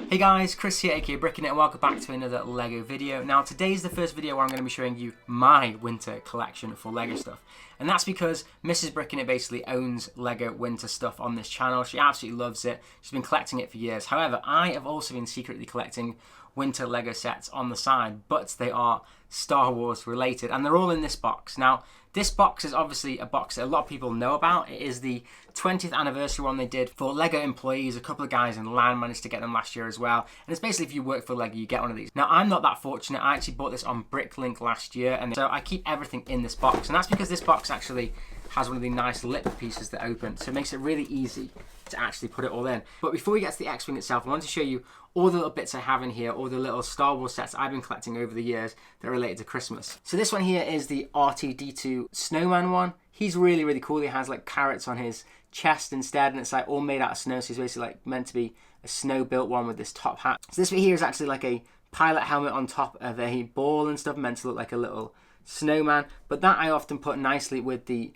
Hey guys, Chris here, aka Bricknit, and welcome back to another LEGO video. Now today's the first video where I'm going to be showing you my winter collection for LEGO stuff. And that's because Mrs. Bricknit basically owns LEGO winter stuff on this channel. She absolutely loves it. She's been collecting it for years. However, I have also been secretly collecting winter LEGO sets on the side, but they are Star Wars related, and they're all in this box. Now, this box is obviously a box that a lot of people know about. It is the 20th anniversary one they did for LEGO employees. A couple of guys in LAN managed to get them last year as well. And it's basically if you work for LEGO, you get one of these. Now, I'm not that fortunate. I actually bought this on Bricklink last year, and so I keep everything in this box. And that's because this box actually has one of the nice lip pieces that open, so it makes it really easy to actually put it all in. But before we get to the X-Wing itself, I want to show you all the little bits I have in here, all the little Star Wars sets I've been collecting over the years that are related to Christmas. So this one here is the R2-D2 snowman one. He's really, really cool. He has like carrots on his chest instead, and it's like all made out of snow, so he's basically like meant to be a snow-built one with this top hat. So this bit here is actually like a pilot helmet on top of a ball and stuff, meant to look like a little snowman. But that I often put nicely with the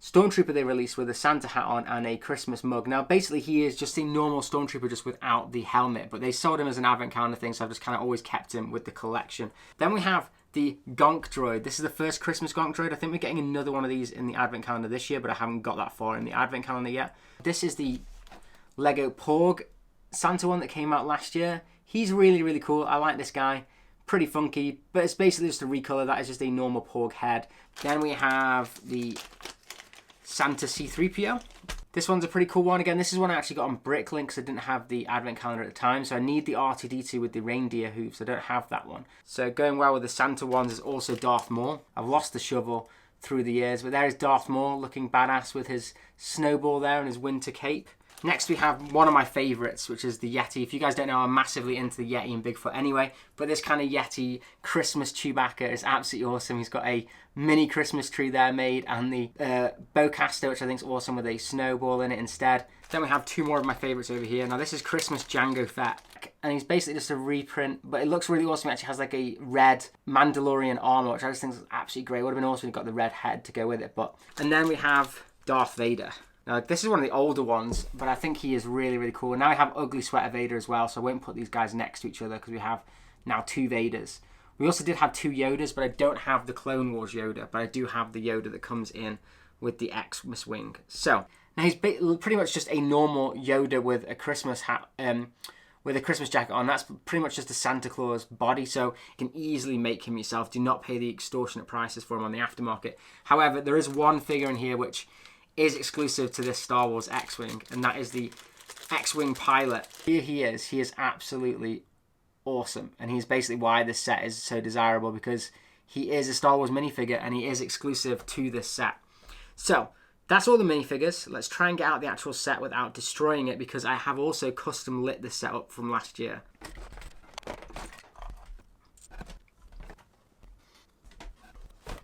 Stormtrooper they released with a Santa hat on and a Christmas mug. Now, basically, he is just a normal Stormtrooper just without the helmet, but they sold him as an advent calendar thing, so I've just kind of always kept him with the collection. Then we have the Gonk droid. This is the first Christmas Gonk droid. I think we're getting another one of these in the advent calendar this year, but I haven't got that far in the advent calendar yet. This is the Lego Porg Santa one that came out last year. He's really, really cool. I like this guy. Pretty funky, but it's basically just a recolor. That is just a normal Porg head. Then we have the Santa C-3PO. This one's a pretty cool one. Again, this is one I actually got on Bricklink because I didn't have the advent calendar at the time, so I need the R2-D2 with the reindeer hooves. I don't have that one. So going well with the Santa ones is also Darth Maul. I've lost the shovel through the years, but there is Darth Maul looking badass with his snowball there and his winter cape. Next we have one of my favourites, which is the Yeti. If you guys don't know, I'm massively into the Yeti and Bigfoot anyway, but this kind of Yeti Christmas Chewbacca is absolutely awesome. He's got a mini Christmas tree there made, and the bowcaster, which I think is awesome, with a snowball in it instead. Then we have two more of my favourites over here. Now this is Christmas Jango Fett, and he's basically just a reprint, but it looks really awesome. It actually has like a red Mandalorian armour, which I just think is absolutely great. It would have been awesome if you got the red head to go with it. And then we have Darth Vader. Now, this is one of the older ones, but I think he is really, really cool. Now I have Ugly Sweater Vader as well, so I won't put these guys next to each other because we have now two Vaders. We also did have two Yodas, but I don't have the Clone Wars Yoda, but I do have the Yoda that comes in with the XWing. So, now he's pretty much just a normal Yoda with a Christmas hat, with a Christmas jacket on. That's pretty much just a Santa Claus body, so you can easily make him yourself. Do not pay the extortionate prices for him on the aftermarket. However, there is one figure in here which is exclusive to this Star Wars X-Wing, and that is the X-Wing pilot. Here he is. He is absolutely awesome, and he's basically why this set is so desirable, because he is a Star Wars minifigure and he is exclusive to this set. So that's all the minifigures. Let's try and get out the actual set without destroying it, because I have also custom lit this set up from last year.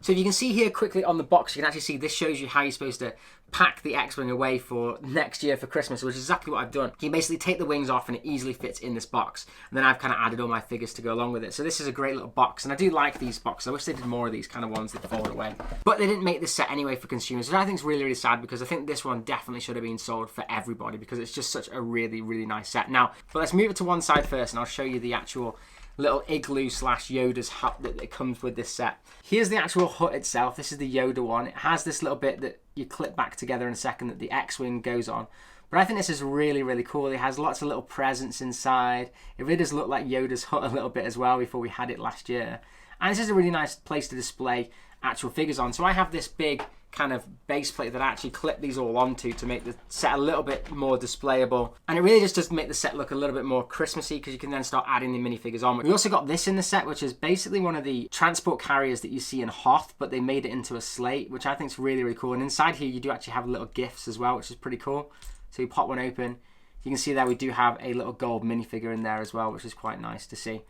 So if you can see here quickly on the box, you can actually see this shows you how you're supposed to pack the X-Wing away for next year for Christmas, which is exactly what I've done. You basically take the wings off and it easily fits in this box. And then I've kind of added all my figures to go along with it. So this is a great little box, and I do like these boxes. I wish they did more of these kind of ones that fold away. But they didn't make this set anyway for consumers, which I think is really, really sad, because I think this one definitely should have been sold for everybody, because it's just such a really, really nice set. Now, but let's move it to one side first, and I'll show you the actual little igloo slash Yoda's hut that comes with this set. Here's the actual hut itself. This is the Yoda one. It has this little bit that you clip back together in a second that the X-Wing goes on. But I think this is really, really cool. It has lots of little presents inside. It really does look like Yoda's hut a little bit as well before we had it last year. And this is a really nice place to display actual figures on. So I have this big kind of base plate that I actually clip these all onto to make the set a little bit more displayable, and it really just does make the set look a little bit more Christmassy, because you can then start adding the minifigures on. We also got this in the set, which is basically one of the transport carriers that you see in Hoth, but they made it into a sleigh, which I think is really, really cool. And inside here you do actually have little gifts as well, which is pretty cool. So you pop one open, you can see there we do have a little gold minifigure in there as well, which is quite nice to see.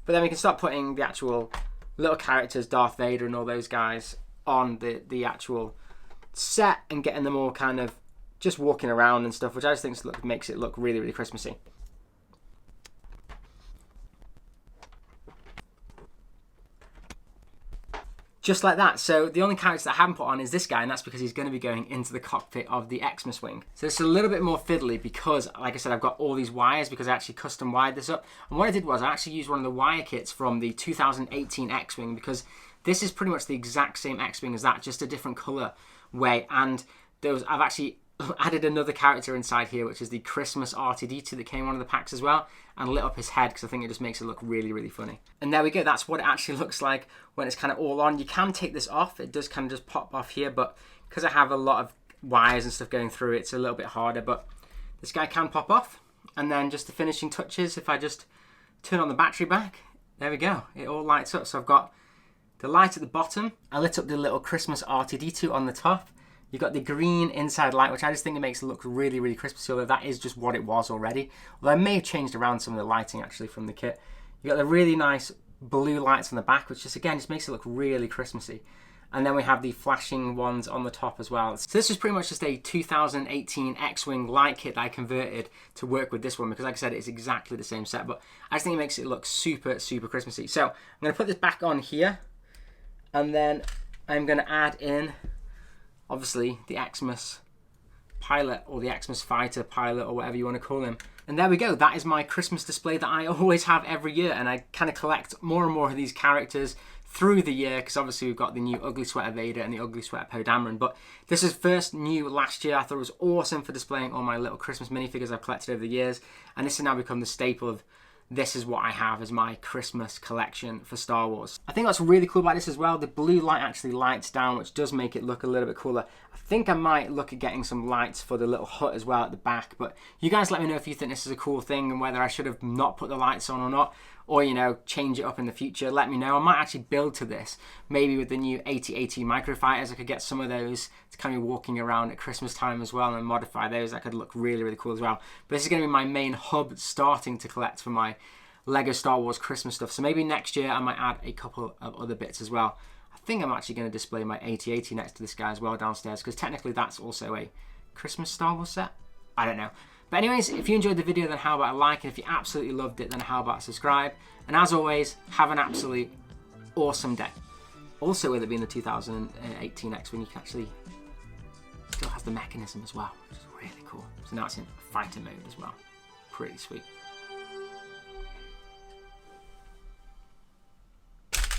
But then we can start putting the actual little characters, Darth Vader and all those guys, on the actual set and getting them all kind of just walking around and stuff, which I just think makes it look really, really Christmassy. Just like that. So the only character that I haven't put on is this guy, and that's because he's going to be going into the cockpit of the XWing. So it's a little bit more fiddly because, like I said, I've got all these wires because I actually custom wired this up. And what I did was I actually used one of the wire kits from the 2018 XWing, because this is pretty much the exact same XWing as that, just a different color way. And I've actually added another character inside here, which is the Christmas R2-D2 that came in one of the packs as well, and lit up his head because I think it just makes it look really, really funny. And there we go. That's what it actually looks like when it's kind of all on. You can take this off. It does kind of just pop off here, but because I have a lot of wires and stuff going through it, it's a little bit harder, but this guy can pop off. And then just the finishing touches, if I just turn on the battery back, there we go. It all lights up. So I've got the light at the bottom. I lit up the little Christmas R2-D2 on the top. You've got the green inside light, which I just think it makes it look really, really Christmassy, although that is just what it was already. Although I may have changed around some of the lighting actually from the kit. You've got the really nice blue lights on the back, which just, again, just makes it look really Christmassy. And then we have the flashing ones on the top as well. So this was pretty much just a 2018 XWing light kit that I converted to work with this one, because like I said, it's exactly the same set, but I just think it makes it look super, super Christmassy. So I'm going to put this back on here, and then I'm going to add in, obviously, the XMAS pilot, or the XMAS fighter pilot, or whatever you want to call him. And there we go. That is my Christmas display that I always have every year, and I kind of collect more and more of these characters through the year, because obviously we've got the new Ugly Sweater Vader and the Ugly Sweater Poe Dameron, but this is first new last year. I thought it was awesome for displaying all my little Christmas minifigures I've collected over the years, and this has now become the staple of, this is what I have as my Christmas collection for Star Wars. I think what's really cool about this as well, the blue light actually lights down, which does make it look a little bit cooler. I think I might look at getting some lights for the little hut as well at the back, but you guys let me know if you think this is a cool thing and whether I should have not put the lights on or not, or, you know, change it up in the future. Let me know. I might actually build to this, maybe with the new 8080 microfighters. I could get some of those to kind of be walking around at Christmas time as well and modify those. That could look really, really cool as well. But this is going to be my main hub starting to collect for my Lego Star Wars Christmas stuff. So maybe next year I might add a couple of other bits as well. I think I'm actually going to display my 8080 next to this guy as well downstairs, because technically that's also a Christmas Star Wars set. I don't know. But anyways, if you enjoyed the video, then how about a like? And if you absolutely loved it, then how about a subscribe? And as always, have an absolute awesome day. Also, with it being the 2018 XWing, you can actually, still has the mechanism as well, which is really cool. So now it's in fighter mode as well. Pretty sweet.